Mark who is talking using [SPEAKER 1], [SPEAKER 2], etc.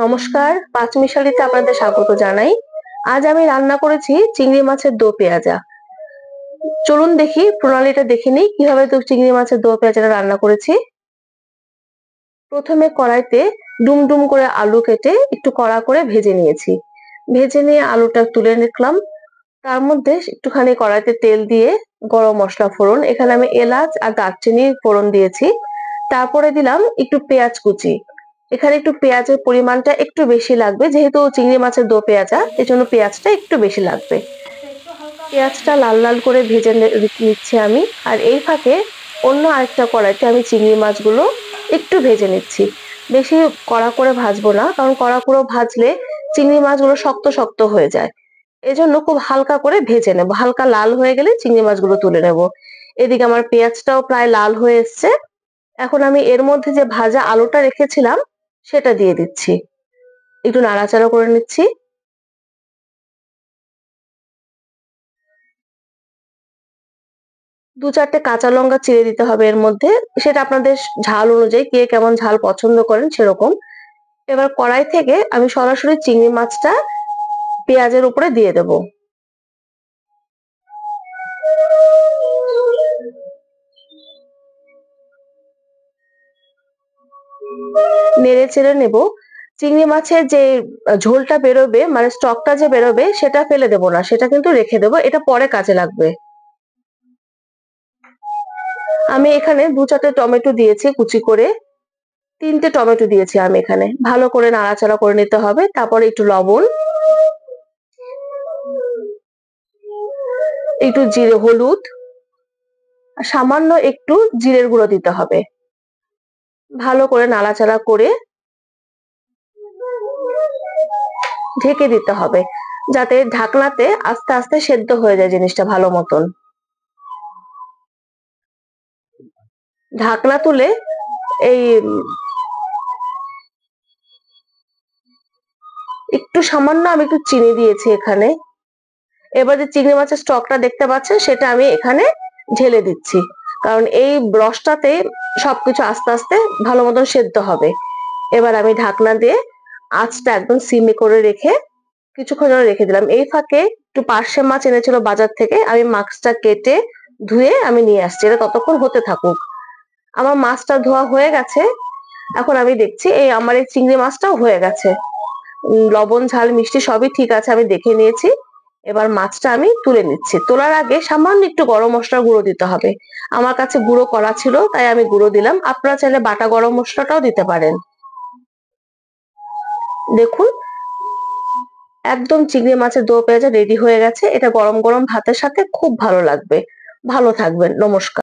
[SPEAKER 1] নমস্কার, পাঁচমিশালিতে আপনাদের স্বাগত জানাই। আজ আমি রান্না করেছি চিংড়ি মাছের দো পেঁয়াজা। চলুন দেখি প্রণালীটা দেখে নিই কিভাবে চিংড়ি মাছের দো পেঁয়াজাটা রান্না করেছি। প্রথমে কড়াইতে ডুম করে আলু কেটে একটু কড়া করে ভেজে নিয়েছি। ভেজে নিয়ে আলুটা তুলে রাখলাম। তার মধ্যে একটুখানি কড়াইতে তেল দিয়ে গরম মসলা ফোড়ন, এখানে আমি এলাচ আর দারচিনি ফোড়ন দিয়েছি। তারপরে দিলাম একটু পেঁয়াজ কুচি। এখানে একটু পেঁয়াজের পরিমাণটা একটু বেশি লাগবে, যেহেতু চিংড়ি মাছের দো পেঁয়াজা, এজন্য পেঁয়াজটা একটু বেশি লাগবে। পেঁয়াজটা লাল লাল করে ভেজে নিচ্ছি আমি। আর এই ফাঁকে অন্য আরেকটা কড়াইতে আমি চিংড়ি মাছগুলো একটু ভেজে নিচ্ছি। বেশি কড়া করে ভাজবো না, কারণ কড়া করে ভাজলে চিংড়ি মাছগুলো শক্ত শক্ত হয়ে যায়। এজন্য খুব হালকা করে ভেজে নেব। হালকা লাল হয়ে গেলে চিংড়ি মাছগুলো তুলে নেব। এদিকে আমার পেঁয়াজটাও প্রায় লাল হয়ে এসছে। এখন আমি এর মধ্যে যে ভাজা আলুটা রেখেছিলাম সেটা দিয়ে দিচ্ছি। একটু নাড়াচাড়া করে নিচ্ছি। দু চারটে কাঁচা লঙ্কা চিড়ে দিতে হবে এর মধ্যে। সেটা আপনাদের ঝাল অনুযায়ী, কে কেমন ঝাল পছন্দ করেন সেরকম। এবার কড়াই থেকে আমি সরাসরি চিংড়ি মাছটা পেঁয়াজের উপরে দিয়ে দেব। নেড়ে চেড়ে নেব। চিংড়ি মাছের যে ঝোলটা বেরোবে, মানে স্টকটা যে বেরোবে, সেটা ফেলে দেব না, সেটা কিন্তু রেখে দেব, এটা পরে কাজে লাগবে। আমি এখানে দু চারটে টমেটো দিয়েছি কুচি করে। ৩টে টমেটো দিয়েছি আমি এখানে। ভালো করে নাড়াচাড়া করে নিতে হবে। তারপরে একটু লবণ, একটু জিরে, হলুদ, সামান্য একটু জিরের গুঁড়ো দিতে হবে। ভালো করে নাড়াচাড়া করে ঢেকে দিতে হবে, যাতে ঢাকনাতে আস্তে আস্তে সেদ্ধ হয়ে যায় জিনিসটা ভালো মতন। ঢাকনা তুলে এই একটু সামান্য আমি একটু চিনি দিয়েছি এখানে। এবার যে চিংড়ি মাছের স্টকটা দেখতে পাচ্ছেন সেটা আমি এখানে ঢেলে দিচ্ছি, কারণ এই রসটাতে সবকিছু আস্তে আস্তে ভালো মতন সেদ্ধ হবে। এবার আমি ঢাকনা দিয়ে আঁচটা একদম সিমে করে রেখে কিছুক্ষণ জন্য রেখে দিলাম। এই ফাঁকে একটু পার্শে মাছ এনেছিল বাজার থেকে, আমি মাছটা কেটে ধুয়ে আমি নিয়ে আসছি। এটা ততক্ষণ হতে থাকুক। আমার মাছটা ধোয়া হয়ে গেছে। এখন আমি দেখছি আমার এই চিংড়ি মাছটাও হয়ে গেছে। লবণ ঝাল মিষ্টি সবই ঠিক আছে, আমি দেখে নিয়েছি। এবার মাছটা আমি তুলে নিচ্ছি। তোলার আগে সামান্য একটু গরম মশলার গুঁড়ো দিতে হবে। আমার কাছে গুঁড়ো করা ছিল তাই আমি গুঁড়ো দিলাম। আপনারা চাইলে বাটা গরম মশলাটাও দিতে পারেন। দেখুন, একদম চিংড়ি মাছের দো পেঁয়াজা রেডি হয়ে গেছে। এটা গরম গরম ভাতের সাথে খুব ভালো লাগবে। ভালো থাকবেন। নমস্কার।